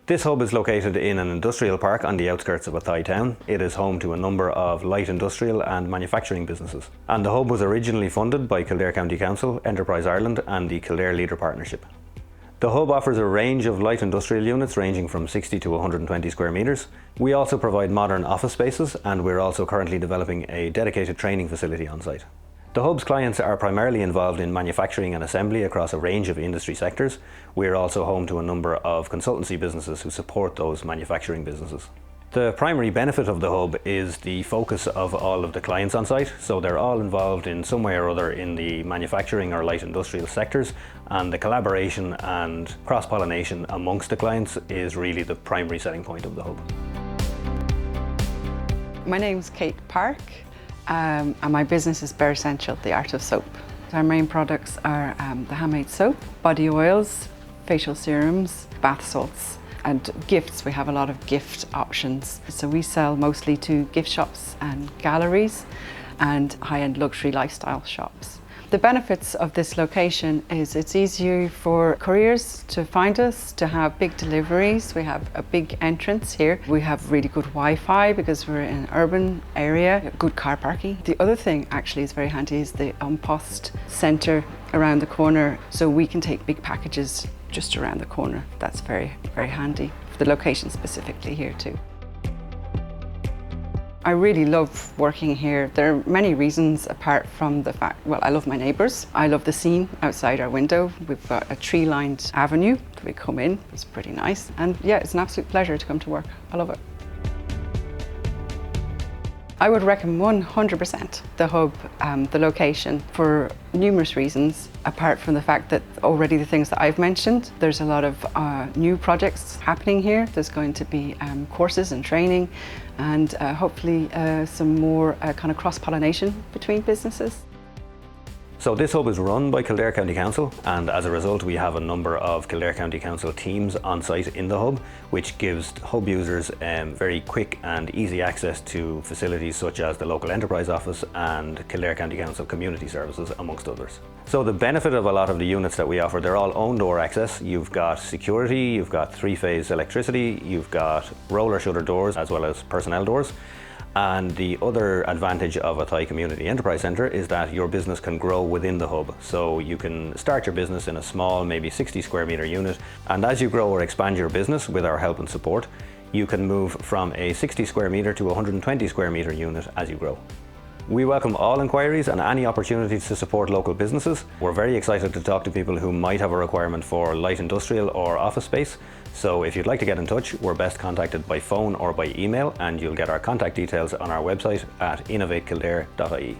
This hub is located in an industrial park on the outskirts of Athy town. It is home to a number of light industrial and manufacturing businesses. And the hub was originally funded by Kildare County Council, Enterprise Ireland and the Kildare Leader Partnership. The hub offers a range of light industrial units ranging from 60 to 120 square metres. We also provide modern office spaces, and we're also currently developing a dedicated training facility on site. The hub's clients are primarily involved in manufacturing and assembly across a range of industry sectors. We're also home to a number of consultancy businesses who support those manufacturing businesses. The primary benefit of the hub is the focus of all of the clients on site. So they're all involved in some way or other in the manufacturing or light industrial sectors, and the collaboration and cross-pollination amongst the clients is really the primary selling point of the hub. My name's Kate Park. And my business is Bare Essential, the art of soap. Our main products are the handmade soap, body oils, facial serums, bath salts, and gifts. We have a lot of gift options. So we sell mostly to gift shops and galleries and high-end luxury lifestyle shops. The benefits of this location is it's easier for couriers to find us, to have big deliveries. We have a big entrance here. We have really good Wi-Fi because we're in an urban area, good car parking. The other thing actually is very handy is the Post centre around the corner, so we can take big packages just around the corner. That's very, very handy for the location specifically here too. I really love working here. There are many reasons apart from the fact, well, I love my neighbours. I love the scene outside our window. We've got a tree-lined avenue that we come in. It's pretty nice. And yeah, it's an absolute pleasure to come to work. I love it. I would recommend 100% the hub, the location, for numerous reasons, apart from the fact that already the things that I've mentioned. There's a lot of new projects happening here. There's going to be courses and training, and hopefully some more kind of cross-pollination between businesses. So this hub is run by Kildare County Council, and as a result we have a number of Kildare County Council teams on site in the hub, which gives hub users very quick and easy access to facilities such as the local enterprise office and Kildare County Council community services, amongst others. So the benefit of a lot of the units that we offer, they're all own door access. You've got security, you've got three-phase electricity, you've got roller shutter doors as well as personnel doors. And the other advantage of Athy Community Enterprise Centre is that your business can grow within the hub. So you can start your business in a small, maybe 60 square metre unit, and as you grow or expand your business with our help and support, you can move from a 60 square metre to a 120 square metre unit as you grow. We welcome all inquiries and any opportunities to support local businesses. We're very excited to talk to people who might have a requirement for light industrial or office space. So if you'd like to get in touch, we're best contacted by phone or by email, and you'll get our contact details on our website at innovatekildare.ie.